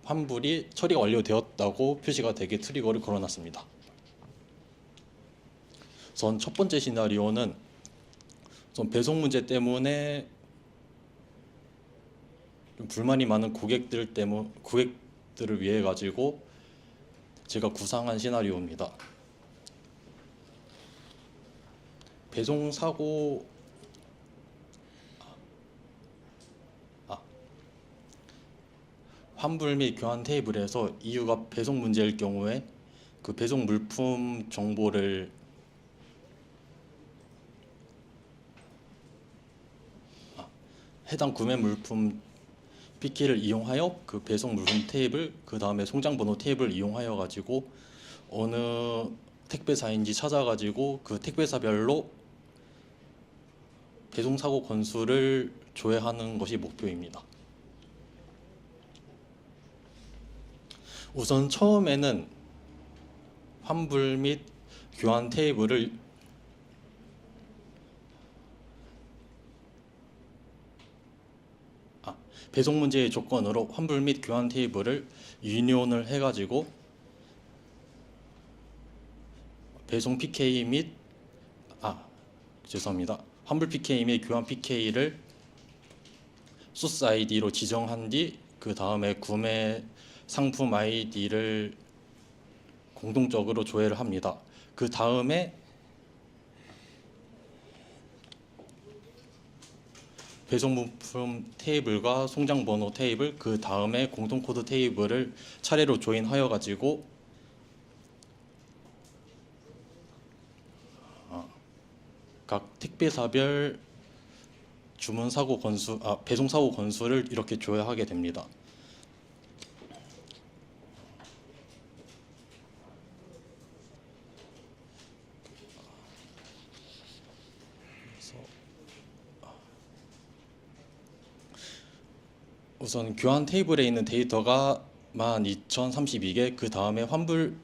환불이 처리가 완료되었다고 표시가 되게 트리거를 걸어 놨습니다. 우선 첫 번째 시나리오는 우선 배송 문제 때문에 좀 불만이 많은 고객들을 위해 가지고 제가 구상한 시나리오입니다. 배송 사고 환불 및 교환 테이블에서 이유가 배송 문제일 경우에 그 배송 물품 정보를 해당 구매 물품 PK를 이용하여 그 배송 물품 테이블, 그 다음에 송장 번호 테이블을 이용하여 가지고 어느 택배사인지 찾아가지고 그 택배사별로 배송 사고 건수를 조회하는 것이 목표입니다. 우선 처음에는 환불 및 교환 테이블을 배송 문제의 조건으로 환불 및 교환 테이블을 유니온을 해가지고 배송 PK 및 죄송합니다. 환불 PK 및 교환 PK를 소스 아이디로 지정한 뒤 그 다음에 구매 상품 아이디를 공동적으로 조회를 합니다. 그 다음에 배송 물품 테이블과 송장 번호 테이블, 그 다음에 공통 코드 테이블을 차례로 조인하여 가지고 각 택배사별 주문 사고 건수, 배송 사고 건수를 이렇게 조회하게 됩니다. 우선 교환 테이블에 있는 데이터가 12,032개, 그 다음에 환불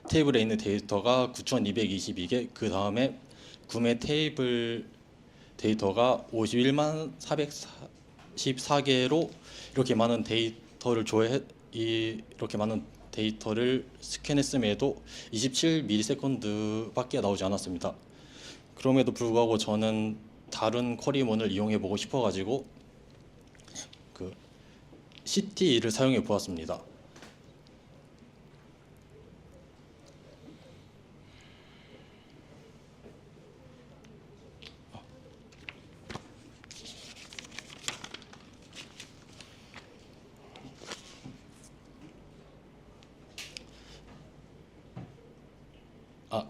테이블에 있는 데이터가 9,222개, 그 다음에 구매 테이블 데이터가 51만 414개로 이렇게 많은 데이터를 이렇게 많은 데이터를 스캔했음에도 27ms밖에 나오지 않았습니다. 그럼에도 불구하고 저는 다른 쿼리문을 이용해 보고 싶어 가지고 그 CT를 사용해 보았습니다.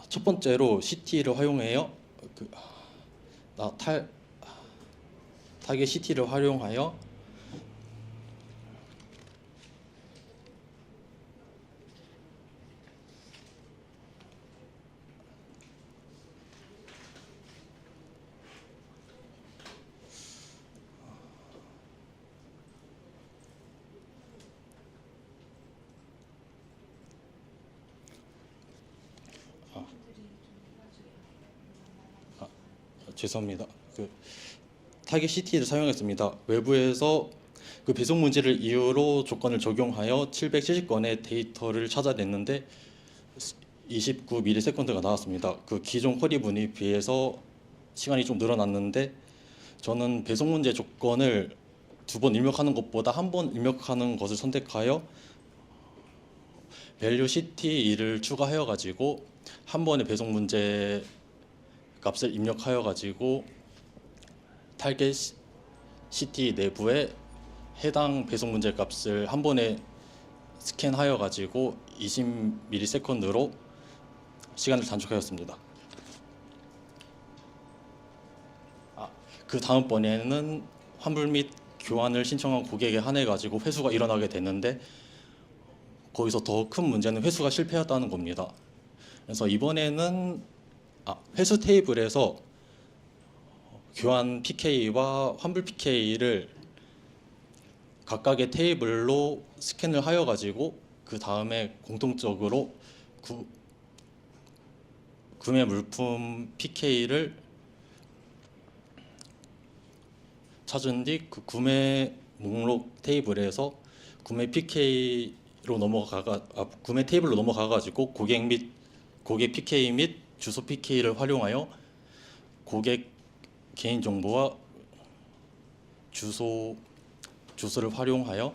첫 번째로 CT를 활용해요. 타겟 CT를 활용하여 죄송합니다. 타겟 CT를 사용했습니다. 외부에서 그 배송 문제를 이유로 조건을 적용하여 770건의 데이터를 찾아냈는데 29ms가 나왔습니다. 그 기존 쿼리문에 비해서 시간이 좀 늘어났는데 저는 배송 문제 조건을 2번 입력하는 것보다 1번 입력하는 것을 선택하여 value CT2를 추가하여 가지고 한 번에 배송 문제 값을 입력하여 가지고 타겟 CT 내부에 해당 배송 문제 값을 한 번에 스캔하여 가지고 20ms로 시간을 단축하였습니다. 그 다음번에는 환불 및 교환을 신청한 고객에 한해 가지고 회수가 일어나게 됐는데 거기서 더 큰 문제는 회수가 실패했다는 겁니다. 그래서 이번에는 회수 테이블에서 교환 PK와 환불 PK를 각각의 테이블로 스캔을 하여 가지고 그 다음에 공통적으로 구매 물품 PK를 찾은 뒤 그 구매 목록 테이블에서 구매 PK로 구매 테이블로 넘어가 가지고 고객 PK 및 주소 PK를 활용하여 고객 개인 정보와 주소를 활용하여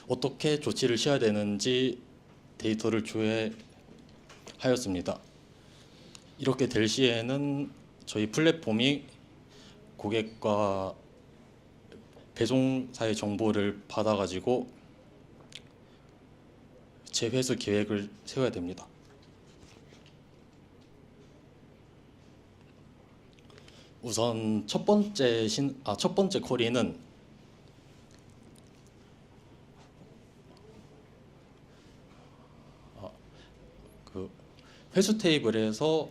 어떻게 조치를 취해야 되는지 데이터를 조회하였습니다. 이렇게 될 시에는 저희 플랫폼이 고객과 배송사의 정보를 받아가지고 재회수 계획을 세워야 됩니다. 우선 첫 번째 쿼리는 그 회수 테이블에서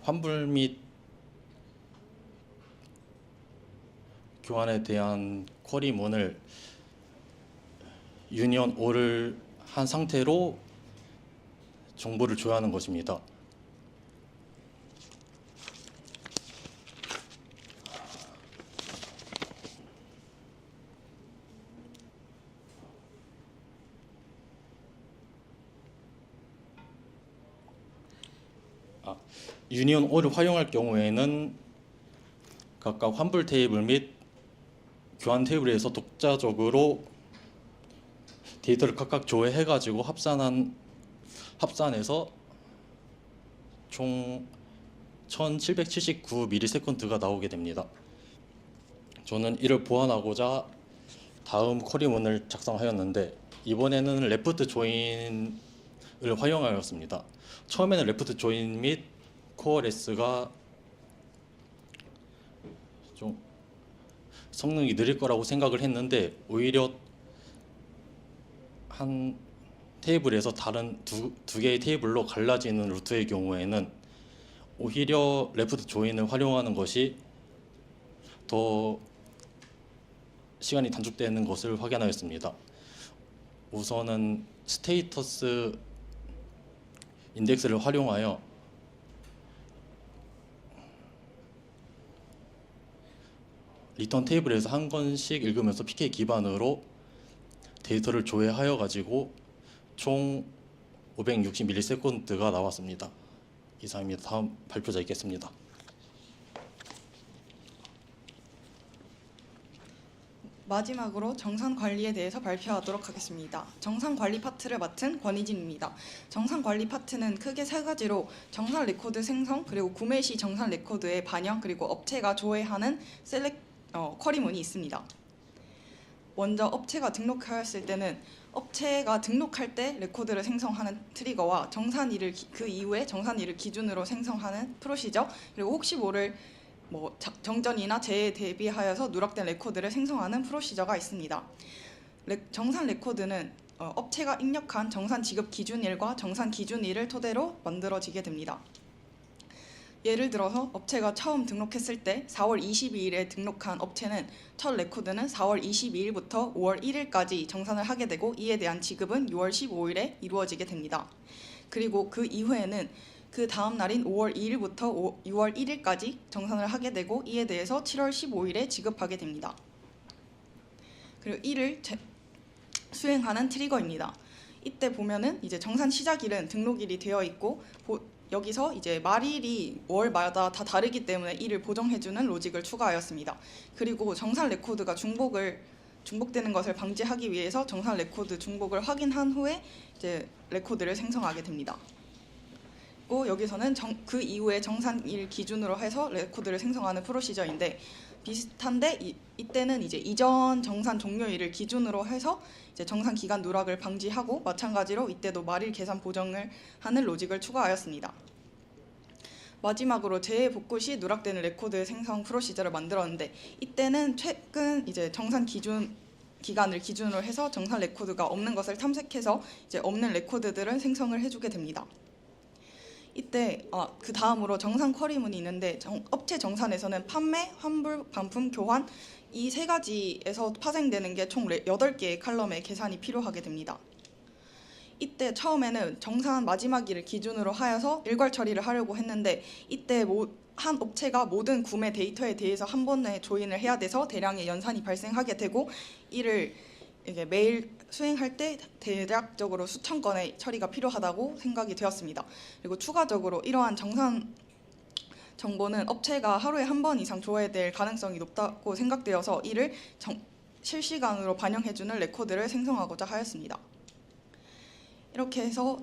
환불 및 교환에 대한 쿼리문을 유니언 O를 한 상태로 정보를 조회하는 것입니다. 유니온 O를 활용할 경우에는 각각 환불 테이블 및 교환 테이블에서 독자적으로 데이터를 각각 조회해가지고 합산해서 총 1779ms가 나오게 됩니다. 저는 이를 보완하고자 다음 쿼리문을 작성하였는데 이번에는 레프트 조인을 활용하였습니다. 처음에는 레프트 조인 및 코어레스가 좀 성능이 느릴 거라고 생각을 했는데 오히려 한 테이블에서 다른 두 개의 테이블로 갈라지는 루트의 경우에는 오히려 레프트 조인을 활용하는 것이 더 시간이 단축되는 것을 확인하였습니다. 우선은 스테이터스 인덱스를 활용하여 리턴 테이블에서 한 건씩 읽으면서 PK 기반으로 데이터를 조회하여 가지고 총 560ms가 나왔습니다. 이상입니다. 다음 발표자 있겠습니다.
마지막으로 정산 관리에 대해서 발표하도록 하겠습니다. 정산 관리 파트를 맡은 권희진입니다. 정산 관리 파트는 크게 세 가지로 정산 레코드 생성, 그리고 구매 시 정산 레코드의 반영, 그리고 업체가 조회하는 쿼리문이 있습니다. 먼저 업체가 등록하였을 때는 업체가 등록할 때 레코드를 생성하는 트리거와 정산일을 그 이후에 정산일을 기준으로 생성하는 프로시저, 그리고 혹시 모를 정전이나 재해에 대비하여서 누락된 레코드를 생성하는 프로시저가 있습니다. 정산 레코드는 업체가 입력한 정산 지급 기준일과 정산 기준일을 토대로 만들어지게 됩니다. 예를 들어서 업체가 처음 등록했을 때 4월 22일에 등록한 업체는 첫 레코드는 4월 22일부터 5월 1일까지 정산을 하게 되고 이에 대한 지급은 6월 15일에 이루어지게 됩니다. 그리고 그 이후에는 그 다음 날인 5월 2일부터 6월 1일까지 정산을 하게 되고 이에 대해서 7월 15일에 지급하게 됩니다. 그리고 이를 수행하는 트리거입니다. 이때 보면은 이제 정산 시작일은 등록일이 되어 있고 여기서 이제 말일이 월마다 다 다르기 때문에 이를 보정해주는 로직을 추가하였습니다. 그리고 정산 레코드가 중복되는 것을 방지하기 위해서 정산 레코드 중복을 확인한 후에 이제 레코드를 생성하게 됩니다. 그리고 여기서는 그 이후에 정산일 기준으로 해서 레코드를 생성하는 프로시저인데 비슷한데 이때는 이제 이전 정산 종료일을 기준으로 해서 이제 정산 기간 누락을 방지하고 마찬가지로 이때도 말일 계산 보정을 하는 로직을 추가하였습니다. 마지막으로 재해 복구 시 누락되는 레코드 생성 프로시저를 만들었는데 이때는 최근 이제 정산 기간을 기준으로 해서 정산 레코드가 없는 것을 탐색해서 이제 없는 레코드들을 생성을 해주게 됩니다. 이때 그 다음으로 정산 쿼리문이 있는데 업체 정산에서는 판매, 환불, 반품, 교환 이 세 가지에서 파생되는 게 총 8개의 칼럼의 계산이 필요하게 됩니다. 이때 처음에는 정산 마지막일을 기준으로 하여서 일괄 처리를 하려고 했는데 이때 한 업체가 모든 구매 데이터에 대해서 한 번에 조인을 해야 돼서 대량의 연산이 발생하게 되고 이를 이게 매일 수행할 때 대략적으로 수천 건의 처리가 필요하다고 생각이 되었습니다. 그리고 추가적으로 이러한 정산 정보는 업체가 하루에 한 번 이상 조회될 가능성이 높다고 생각되어서 이를 실시간으로 반영해주는 레코드를 생성하고자 하였습니다. 이렇게 해서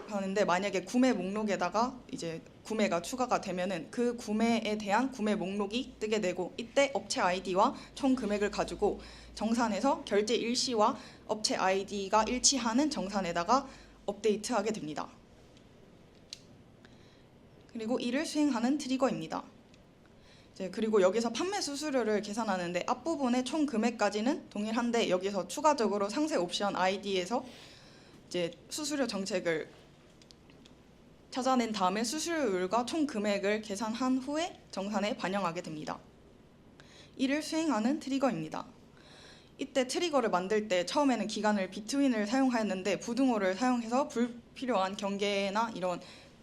하는데 만약에 구매 목록에다가 이제 구매가 추가가 되면은 그 구매에 대한 구매 목록이 뜨게 되고 이때 업체 아이디와 총 금액을 가지고 정산해서 결제 일시와 업체 아이디가 일치하는 정산에다가 업데이트하게 됩니다. 그리고 이를 수행하는 트리거입니다. 그리고 여기서 판매 수수료를 계산하는데 앞부분의 총 금액까지는 동일한데 여기서 추가적으로 상세 옵션 아이디에서 이제 수수료 정책을 찾아낸 다음에 수수료율과 총 금액을 계산한 후에 정산에 반영하게 됩니다. 이를 수행하는 트리거입니다. 이때 트리거를 만들 때 처음에는 기간을 비트윈을 사용하였는데 부등호를 사용해서 불필요한 경계나 이런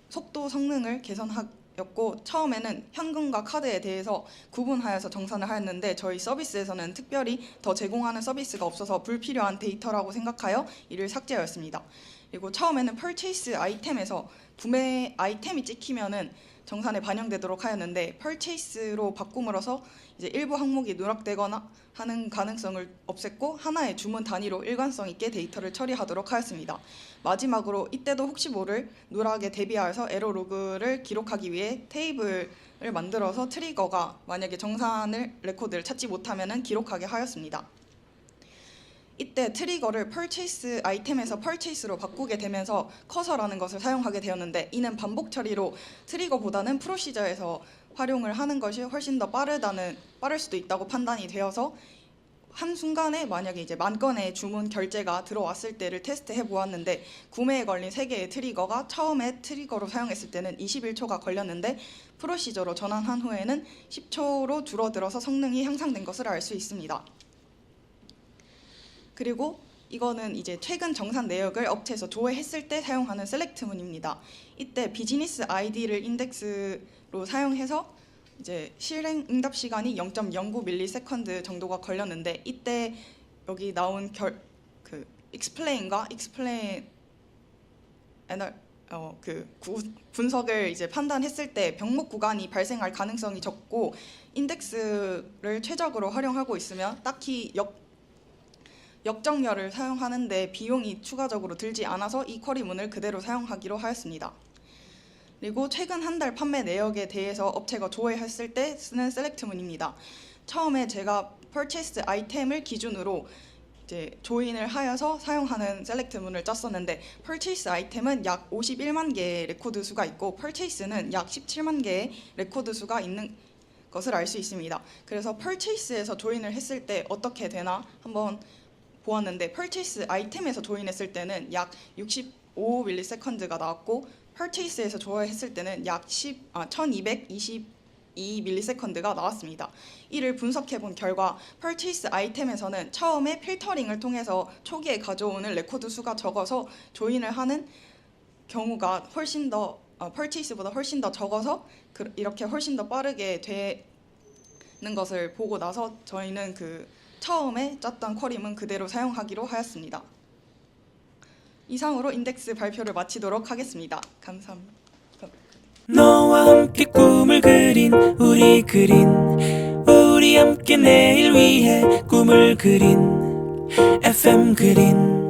속도 성능을 개선하였고 처음에는 현금과 카드에 대해서 구분하여서 정산을 하였는데 저희 서비스에서는 특별히 더 제공하는 서비스가 없어서 불필요한 데이터라고 생각하여 이를 삭제하였습니다. 그리고 처음에는 purchase 아이템에서 구매 아이템이 찍히면은 정산에 반영되도록 하였는데 purchase로 바꿈으로써 이제 일부 항목이 누락되거나 하는 가능성을 없앴고 하나의 주문 단위로 일관성 있게 데이터를 처리하도록 하였습니다. 마지막으로 이때도 혹시 모를 누락에 대비하여서 에러 로그를 기록하기 위해 테이블을 만들어서 트리거가 만약에 정산을 레코드를 찾지 못하면은 기록하게 하였습니다. 이때 트리거를 purchase 아이템에서 purchase로 바꾸게 되면서 커서라는 것을 사용하게 되었는데 이는 반복 처리로 트리거보다는 프로시저에서 활용을 하는 것이 훨씬 더 빠를 수도 있다고 판단이 되어서 한순간에 만약에 이제 10,000건의 주문 결제가 들어왔을 때를 테스트해 보았는데 구매에 걸린 3개의 트리거가 처음에 트리거로 사용했을 때는 21초가 걸렸는데 프로시저로 전환한 후에는 10초로 줄어들어서 성능이 향상된 것을 알 수 있습니다. 그리고 이거는 이제 최근 정산 내역을 업체에서 조회했을 때 사용하는 셀렉트문입니다. 이때 비즈니스 아이디를 인덱스로 사용해서 이제 실행 응답 시간이 0.09ms 정도가 걸렸는데 이때 여기 나온 그 explain과 explain 분석을 이제 판단했을 때 병목 구간이 발생할 가능성이 적고 인덱스를 최적으로 활용하고 있으면 딱히 역정렬을 사용하는데 비용이 추가적으로 들지 않아서 이 쿼리문을 그대로 사용하기로 하였습니다. 그리고 최근 한 달 판매 내역에 대해서 업체가 조회했을 때 쓰는 셀렉트문입니다. 처음에 제가 purchased 아이템을 기준으로 이제 조인을 하여서 사용하는 셀렉트문을 짰었는데 purchase 아이템은 약 51만 개의 레코드 수가 있고 purchase는 약 17만 개의 레코드 수가 있는 것을 알 수 있습니다. 그래서 purchase에서 조인을 했을 때 어떻게 되나 한번 보았는데 purchase 아이템에서 조인했을 때는 약 65ms가 나왔고 purchase에서 조회했을 때는 약 1222ms가 나왔습니다. 이를 분석해본 결과 purchase 아이템에서는 처음에 필터링을 통해서 초기에 가져오는 레코드 수가 적어서 조인을 하는 경우가 훨씬 더 purchase보다 훨씬 더 적어서 이렇게 훨씬 더 빠르게 되는 것을 보고 나서 저희는 처음에 짰던 쿼리문 그대로 사용하기로 하였습니다. 이상으로 인덱스 발표를 마치도록 하겠습니다. 감사합니다.
너와 함께 꿈을 그린 우리 함께 내일 위해 꿈을 그린 FM 그린